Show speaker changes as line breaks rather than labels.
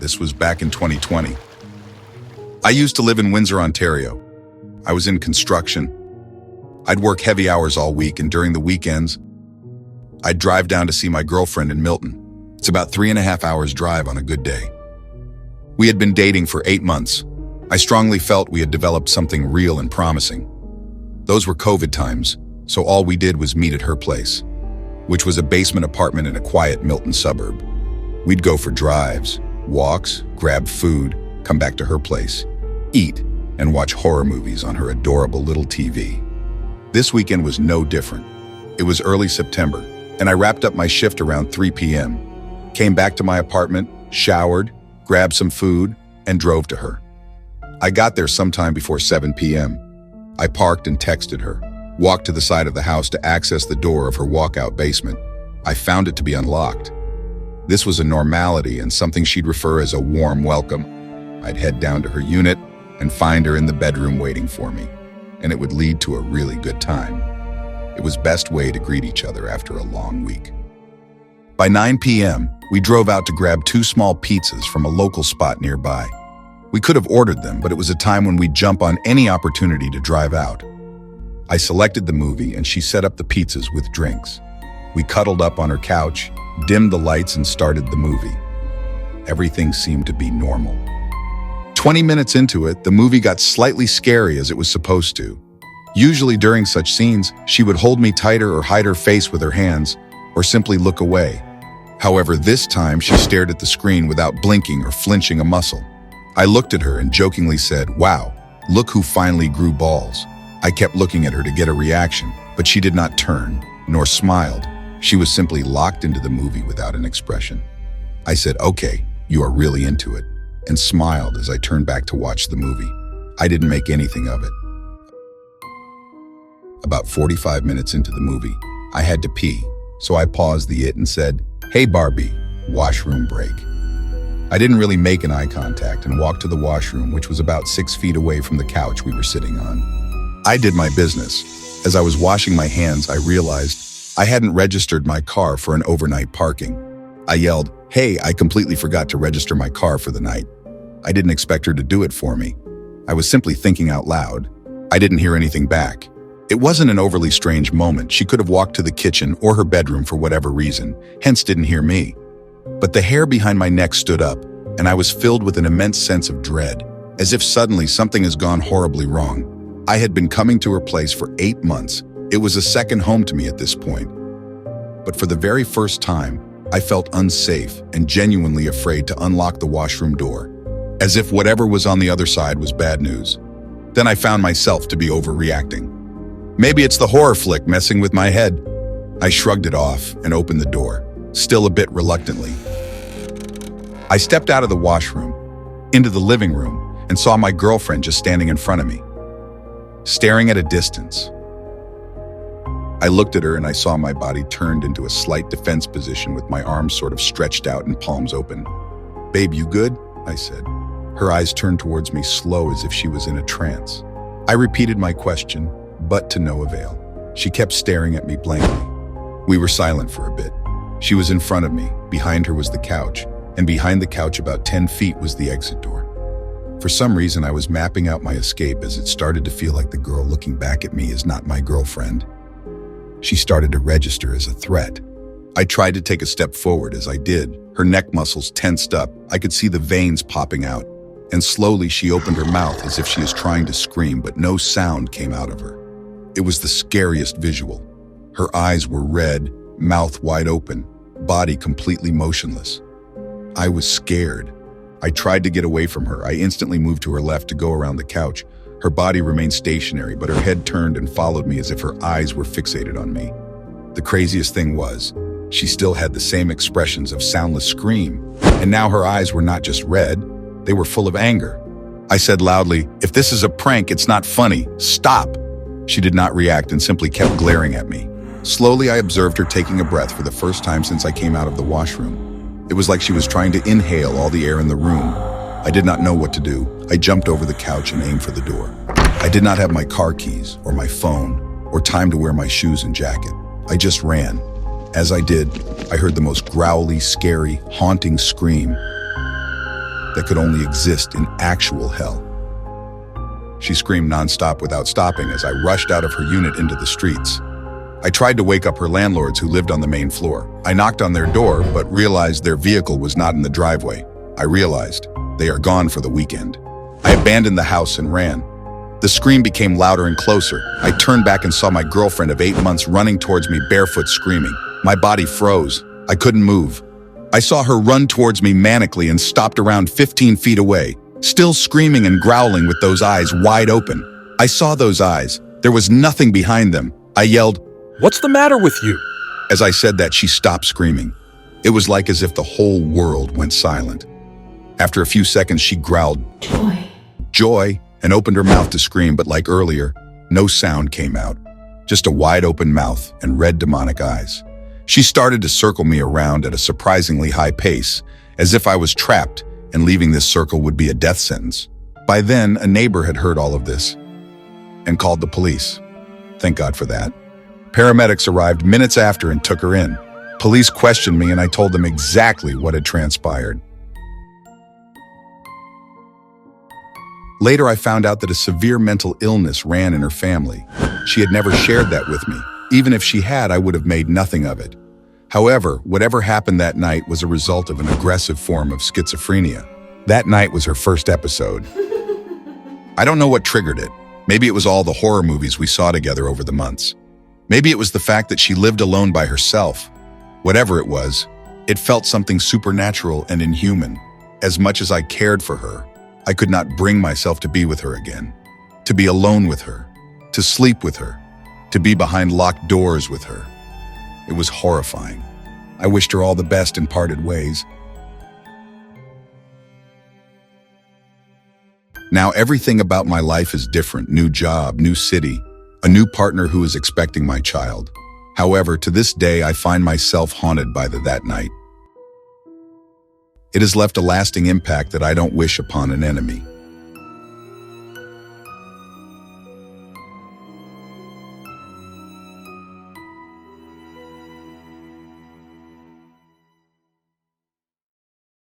This was back in 2020. I used to live in Windsor, Ontario. I was in construction. I'd work heavy hours all week, and during the weekends, I'd drive down to see my girlfriend in Milton. It's about 3.5 hours drive on a good day. We had been dating for 8 months. I strongly felt we had developed something real and promising. Those were COVID times, so all we did was meet at her place, which was a basement apartment in a quiet Milton suburb. We'd go for drives, walks, grab food, come back to her place, eat, and watch horror movies on her adorable little TV. This weekend was no different. It was early September, and I wrapped up my shift around 3 p.m., came back to my apartment, showered, grabbed some food, and drove to her. I got there sometime before 7 p.m. I parked and texted her, walked to the side of the house to access the door of her walkout basement. I found it to be unlocked. This was a normality and something she'd refer as a warm welcome. I'd head down to her unit and find her in the bedroom waiting for me, and it would lead to a really good time. It was best way to greet each other after a long week. By 9 p.m., we drove out to grab 2 small pizzas from a local spot nearby. We could have ordered them, but it was a time when we'd jump on any opportunity to drive out. I selected the movie and she set up the pizzas with drinks. We cuddled up on her couch, dimmed the lights, and started the movie. Everything seemed to be normal. 20 minutes into it, the movie got slightly scary as it was supposed to. Usually during such scenes, she would hold me tighter or hide her face with her hands, or simply look away. However, this time she stared at the screen without blinking or flinching a muscle. I looked at her and jokingly said, "Wow, look who finally grew balls." I kept looking at her to get a reaction, but she did not turn, nor smiled. She was simply locked into the movie without an expression. I said, "Okay, you are really into it," and smiled as I turned back to watch the movie. I didn't make anything of it. About 45 minutes into the movie, I had to pee, so I paused the it and said, "Hey Barbie, washroom break." I didn't really make an eye contact and walked to the washroom, which was about 6 feet away from the couch we were sitting on. I did my business. As I was washing my hands, I realized I hadn't registered my car for an overnight parking. I yelled, "Hey, I completely forgot to register my car for the night." I didn't expect her to do it for me. I was simply thinking out loud. I didn't hear anything back. It wasn't an overly strange moment. She could have walked to the kitchen or her bedroom for whatever reason, hence didn't hear me. But the hair behind my neck stood up, and I was filled with an immense sense of dread, as if suddenly something has gone horribly wrong. I had been coming to her place for 8 months. It was a second home to me at this point. But for the very first time, I felt unsafe and genuinely afraid to unlock the washroom door, as if whatever was on the other side was bad news. Then I found myself to be overreacting. Maybe it's the horror flick messing with my head. I shrugged it off and opened the door, still a bit reluctantly. I stepped out of the washroom, into the living room, and saw my girlfriend just standing in front of me, staring at a distance. I looked at her and I saw my body turned into a slight defense position with my arms sort of stretched out and palms open. "Babe, you good?" I said. Her eyes turned towards me slow as if she was in a trance. I repeated my question, but to no avail. She kept staring at me blankly. We were silent for a bit. She was in front of me, behind her was the couch, and behind the couch about 10 feet was the exit door. For some reason, I was mapping out my escape as it started to feel like the girl looking back at me is not my girlfriend. She started to register as a threat. I tried to take a step forward. As I did, her neck muscles tensed up. I could see the veins popping out, and slowly she opened her mouth as if she was trying to scream, but no sound came out of her. It was the scariest visual. Her eyes were red, mouth wide open, body completely motionless. I was scared. I tried to get away from her. I instantly moved to her left to go around the couch. Her body remained stationary, but her head turned and followed me as if her eyes were fixated on me. The craziest thing was, she still had the same expressions of soundless scream, and now her eyes were not just red, they were full of anger. I said loudly, "If this is a prank, it's not funny. Stop!" She did not react and simply kept glaring at me. Slowly, I observed her taking a breath for the first time since I came out of the washroom. It was like she was trying to inhale all the air in the room. I did not know what to do. I jumped over the couch and aimed for the door. I did not have my car keys, or my phone, or time to wear my shoes and jacket. I just ran. As I did, I heard the most growly, scary, haunting scream. that could only exist in actual hell. She screamed nonstop without stopping as I rushed out of her unit into the streets. I tried to wake up her landlords who lived on the main floor. I knocked on their door, but realized their vehicle was not in the driveway. I realized they are gone for the weekend. I abandoned the house and ran. The scream became louder and closer. I turned back and saw my girlfriend of 8 months running towards me barefoot screaming. My body froze. I couldn't move. I saw her run towards me manically and stopped around 15 feet away, still screaming and growling with those eyes wide open. I saw those eyes. There was nothing behind them. I yelled,
"What's the matter with you?"
As I said that, she stopped screaming. It was like as if the whole world went silent. After a few seconds, she growled,
"Joy."
"Joy," and opened her mouth to scream, but like earlier, no sound came out. Just a wide open mouth and red demonic eyes. She started to circle me around at a surprisingly high pace, as if I was trapped and leaving this circle would be a death sentence. By then, a neighbor had heard all of this and called the police. Thank God for that. Paramedics arrived minutes after and took her in. Police questioned me and I told them exactly what had transpired. Later, I found out that a severe mental illness ran in her family. She had never shared that with me. Even if she had, I would have made nothing of it. However, whatever happened that night was a result of an aggressive form of schizophrenia. That night was her first episode. I don't know what triggered it. Maybe it was all the horror movies we saw together over the months. Maybe it was the fact that she lived alone by herself. Whatever it was, it felt something supernatural and inhuman. As much as I cared for her, I could not bring myself to be with her again, to be alone with her, to sleep with her, to be behind locked doors with her. It was horrifying. I wished her all the best and parted ways. Now everything about my life is different. New job, new city, a new partner who is expecting my child. However, to this day, I find myself haunted by that night. It has left a lasting impact that I don't wish upon an enemy.